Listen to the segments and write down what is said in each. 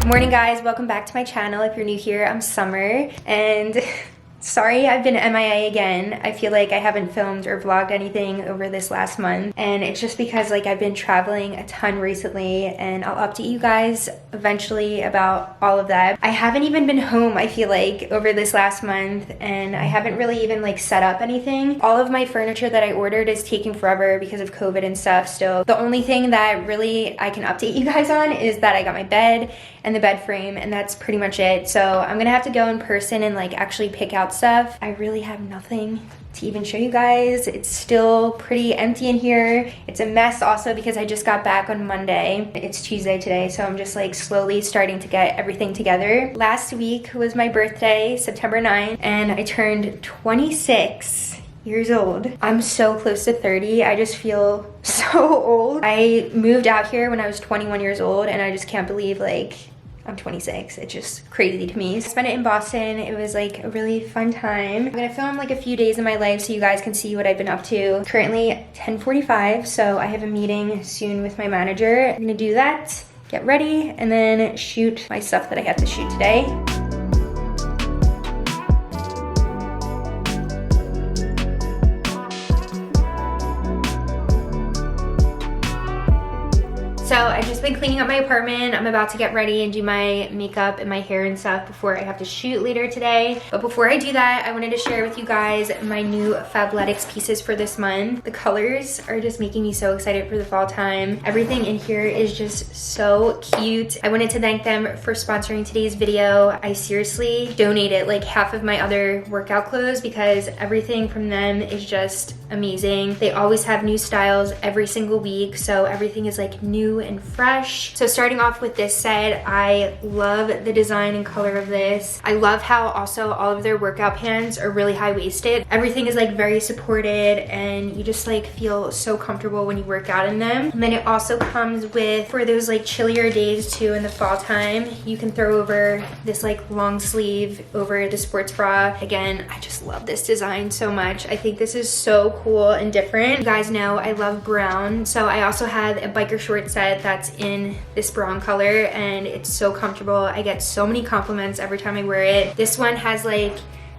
Morning guys, welcome back to my channel. If you're new here, I'm Summer and sorry I've been MIA again. I feel like I haven't filmed or vlogged anything over this last month, and it's just because like I've been traveling a ton recently, and I'll update you guys eventually about all of that. I haven't even been home, I feel like, over this last month, and I haven't really even like set up anything. All of my furniture that I ordered is taking forever because of COVID and stuff still. The only thing that really I can update you guys on is that I got my bed and the bed frame, and that's pretty much it. So I'm gonna have to go in person and like actually pick out stuff. I really have nothing to even show you guys. It's still pretty empty in here. It's a mess also because I just got back on Monday. It's Tuesday today, so I'm just like slowly starting to get everything together. Last week was my birthday, September 9th, and I turned 26 years old. I'm so close to 30. I just feel so old. I moved out here when I was 21 years old, and I just can't believe like I'm 26. It's just crazy to me. I spent it in Boston. It was like a really fun time. I'm gonna film like a few days in my life so you guys can see what I've been up to. Currently 10:45, so I have a meeting soon with my manager. I'm gonna do that, get ready, and then shoot my stuff that I have to shoot today. So I've just been cleaning up my apartment. I'm about to get ready and do my makeup and my hair and stuff before I have to shoot later today. But before I do that, I wanted to share with you guys my new Fabletics pieces for this month. The colors are just making me so excited for the fall time. Everything in here is just so cute. I wanted to thank them for sponsoring today's video. I seriously donated like half of my other workout clothes because everything from them is just amazing. They always have new styles every single week, so everything is like new and fresh. So starting off with this set, I love the design and color of this. I love how also all of their workout pants are really high-waisted. Everything is like very supported, and you just like feel so comfortable when you work out in them. And then it also comes with, for those like chillier days too in the fall time, you can throw over this like long sleeve over the sports bra. Again, I just love this design so much. I think this is so cool and different. You guys know I love brown, so I also had a biker short set that's in this brown color, and it's so comfortable. I get so many compliments every time I wear it. This one has like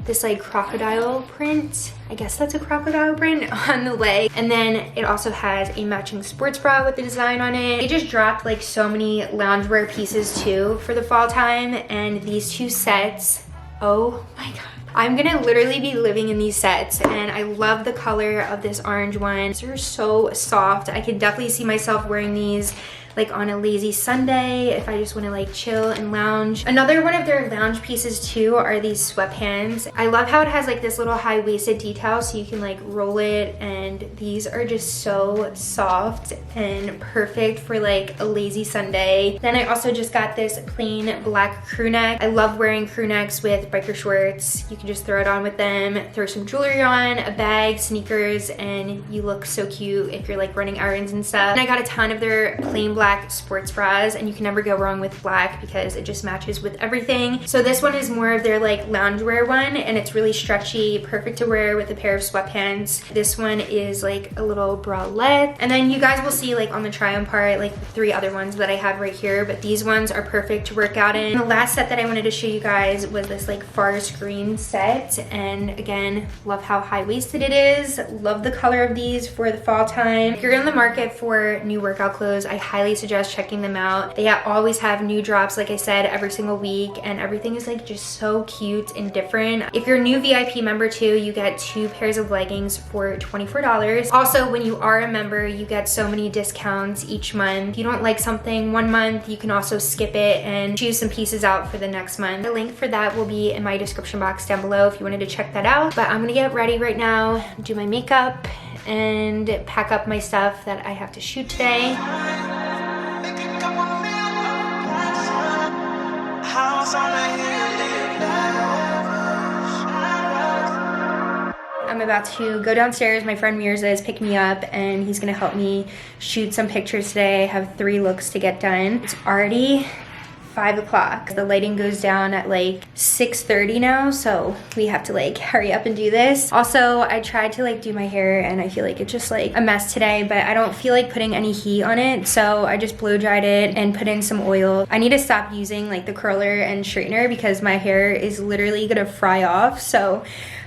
this like crocodile print. I guess that's a crocodile print on the leg. And then it also has a matching sports bra with the design on it. They just dropped like so many loungewear pieces too for the fall time, and these two sets, oh my god. I'm gonna literally be living in these sets, and I love the color of this orange one. They're so soft. I can definitely see myself wearing these like on a lazy Sunday if I just want to like chill and lounge. Another one of their lounge pieces too are these sweatpants. I love how it has like this little high-waisted detail so you can like roll it, and these are just so soft and perfect for like a lazy Sunday. Then I also just got this plain black crew neck. I love wearing crew necks with biker shorts. You can just throw it on with them, throw some jewelry on, a bag, sneakers, and you look so cute if you're like running errands and stuff. And I got a ton of their plain black sports bras, and you can never go wrong with black because it just matches with everything. So this one is more of their like loungewear one, and it's really stretchy, perfect to wear with a pair of sweatpants. This one is like a little bralette, and then you guys will see like on the try on part like the three other ones that I have right here, but these ones are perfect to work out in. The last set that I wanted to show you guys was this like forest green set, and again, love how high-waisted it is. Love the color of these for the fall time. If you're in the market for new workout clothes, I highly suggest checking them out. They always have new drops, like I said, every single week, and everything is like just so cute and different. If you're a new VIP member too, you get 2 pairs of leggings for $24. Also, when you are a member, you get so many discounts each month. If you don't like something one month, you can also skip it and choose some pieces out for the next month. The link for that will be in my description box down below if you wanted to check that out. But I'm gonna get ready right now, do my makeup, and pack up my stuff that I have to shoot today. I'm about to go downstairs. My friend Mirza is picking me up, and he's gonna help me shoot some pictures today. I have 3 looks to get done. It's already 5 o'clock. The lighting goes down at like 6:30 now, so we have to like hurry up and do this. Also, I tried to like do my hair and I feel like it's just like a mess today, but I don't feel like putting any heat on it, so I just blow dried it and put in some oil. I need to stop using like the curler and straightener because my hair is literally gonna fry off, so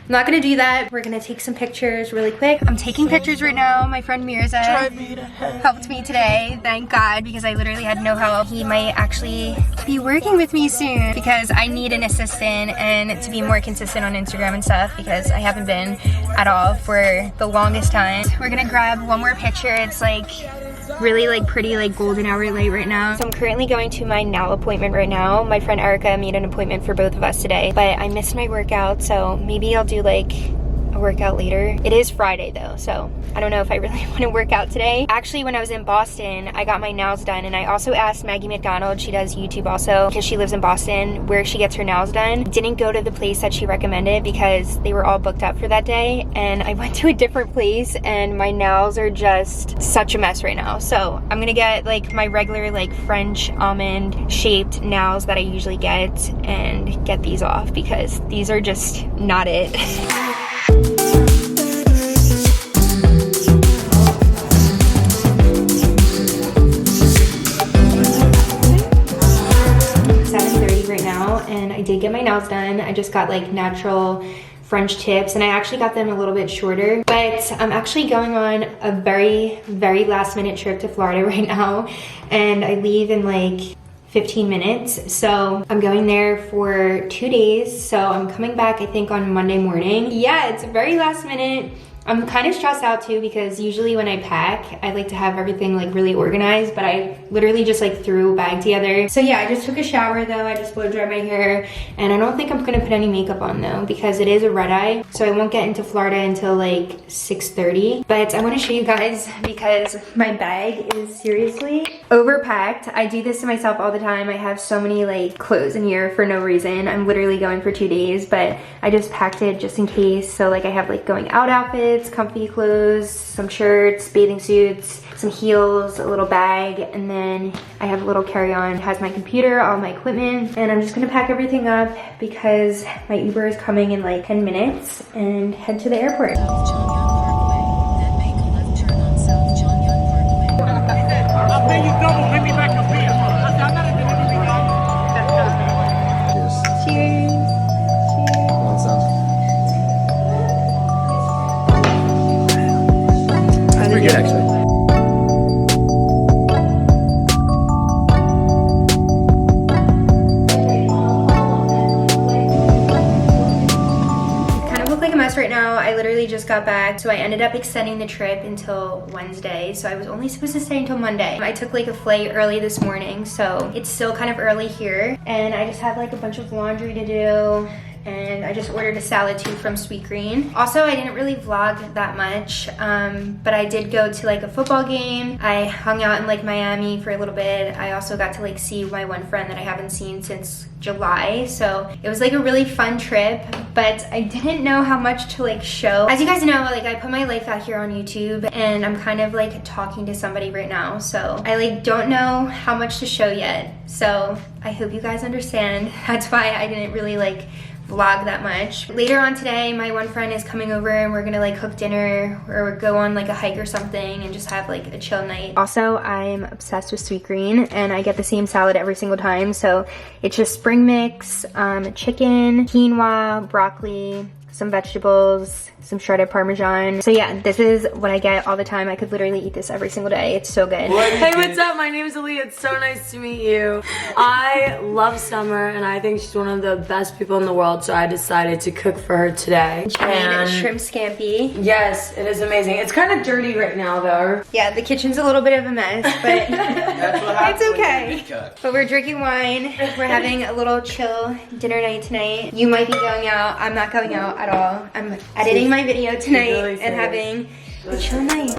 I'm not gonna do that. We're gonna take some pictures really quick. I'm taking pictures right now. My friend Mirza helped me today, thank God, because I literally had no help. He might actually be working with me soon because I need an assistant and to be more consistent on Instagram and stuff because I haven't been at all for the longest time. We're gonna grab one more picture. It's like really like pretty like golden hour light right now. So I'm currently going to my nail appointment right now. My friend Erica made an appointment for both of us today, but I missed my workout, so maybe I'll do like a workout later. It is Friday though, so I don't know if I really want to work out today. Actually, when I was in Boston, I got my nails done, and I also asked Maggie McDonald, she does YouTube also, because she lives in Boston, where she gets her nails done. Didn't go to the place that she recommended because they were all booked up for that day, and I went to a different place, and my nails are just such a mess right now. So I'm gonna get like my regular like French almond shaped nails that I usually get and get these off because these are just not it. 7:30 right now, and I did get my nails done. I just got like natural French tips, and I actually got them a little bit shorter, but I'm actually going on a very last minute trip to Florida right now, and I leave in like 15 minutes. So I'm going there for 2 days. So I'm coming back, I think, on Monday morning. Yeah, it's very last minute. I'm kind of stressed out too because usually when I pack, I like to have everything like really organized, but I literally just like threw a bag together. So yeah, I just took a shower though. I just blow dried my hair, and I don't think I'm gonna put any makeup on though because it is a red eye. So I won't get into Florida until like 6:30. But I wanna show you guys because my bag is seriously overpacked. I do this to myself all the time. I have so many like clothes in here for no reason. I'm literally going for 2 days, but I just packed it just in case. So like I have like going out outfits, comfy clothes, some shirts, bathing suits, some heels, a little bag, and then I have a little carry-on. It has my computer, all my equipment, and I'm just gonna pack everything up because my Uber is coming in like 10 minutes and head to the airport. I'll pay you double, bring me back a beer. Cheers. Pretty good, actually. Kind of look like a mess right now. I literally just got back, so I ended up extending the trip until Wednesday. So I was only supposed to stay until Monday. I took like a flight early this morning, so it's still kind of early here, and I just have like a bunch of laundry to do. And I just ordered a salad too from Sweet Green. Also, I didn't really vlog that much, but I did go to like a football game. I hung out in like Miami for a little bit. I also got to like see my one friend that I haven't seen since July. So it was like a really fun trip, but I didn't know how much to like show. As you guys know, like I put my life out here on YouTube, and I'm kind of like talking to somebody right now. So I like don't know how much to show yet. So I hope you guys understand. That's why I didn't really like vlog that much. Later on today, my one friend is coming over and we're gonna like cook dinner or go on like a hike or something and just have like a chill night. Also, I'm obsessed with Sweet Green, and I get the same salad every single time. So it's just spring mix, chicken, quinoa, broccoli, some vegetables, some shredded Parmesan. So yeah, this is what I get all the time. I could literally eat this every single day. It's so good. Hey, what's up? My name is Aaliyah. It's so nice to meet you. I love Summer, and I think she's one of the best people in the world, so I decided to cook for her today. She made shrimp scampi. Yes, it is amazing. It's kind of dirty right now, though. Yeah, the kitchen's a little bit of a mess, but it's okay. But we're drinking wine. We're having a little chill dinner night tonight. You might be going out. I'm not going out at all. I'm editing my video tonight really and having a chill night.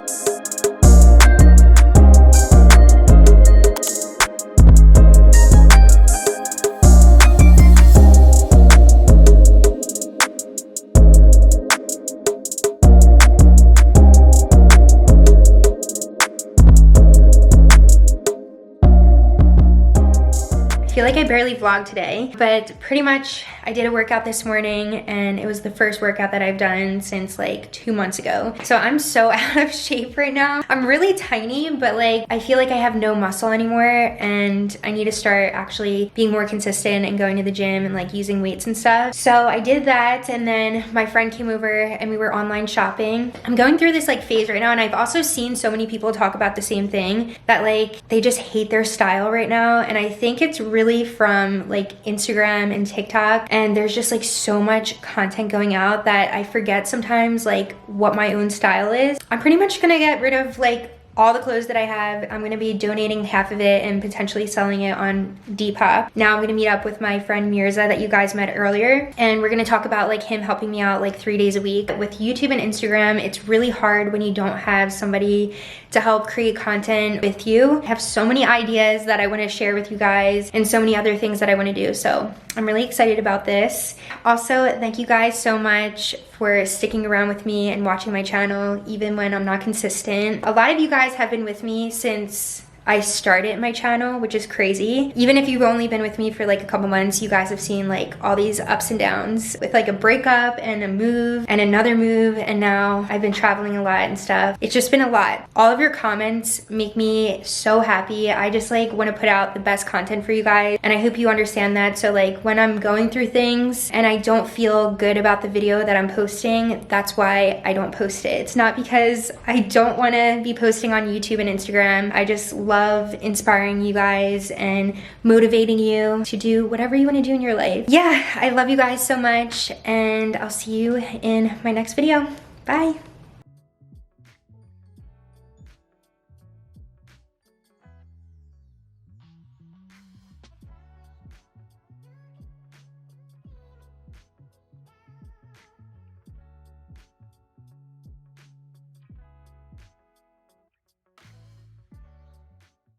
I feel like I I barely vlogged today, but pretty much I did a workout this morning and it was the first workout that I've done since like 2 months ago. So I'm so out of shape right now. I'm really tiny, but like I feel like I have no muscle anymore and I need to start actually being more consistent and going to the gym and like using weights and stuff. So I did that, and then my friend came over and we were online shopping. I'm going through this like phase right now, and I've also seen so many people talk about the same thing, that like they just hate their style right now. And I think it's really from like Instagram and TikTok, and there's just like so much content going out that I forget sometimes like what my own style is. I'm pretty much gonna get rid of like all the clothes that I have. I'm gonna be donating half of it and potentially selling it on Depop. Now I'm gonna meet up with my friend Mirza that you guys met earlier, and we're gonna talk about like him helping me out like 3 days a week. With YouTube and Instagram, it's really hard when you don't have somebody to help create content with you. I have so many ideas that I wanna share with you guys and so many other things that I wanna do. So I'm really excited about this. Also, thank you guys so much for sticking around with me and watching my channel even when I'm not consistent. A lot of you guys have been with me since I started my channel, which is crazy. Even if you've only been with me for like a couple months, you guys have seen like all these ups and downs with like a breakup and a move and another move, and now I've been traveling a lot and stuff. It's just been a lot. All of your comments make me so happy. I just like want to put out the best content for you guys, and I hope you understand that. So like when I'm going through things and I don't feel good about the video that I'm posting, that's why I don't post it. It's not because I don't want to be posting on YouTube and Instagram. I just love inspiring you guys and motivating you to do whatever you want to do in your life. Yeah, I love you guys so much, and I'll see you in my next video. Bye.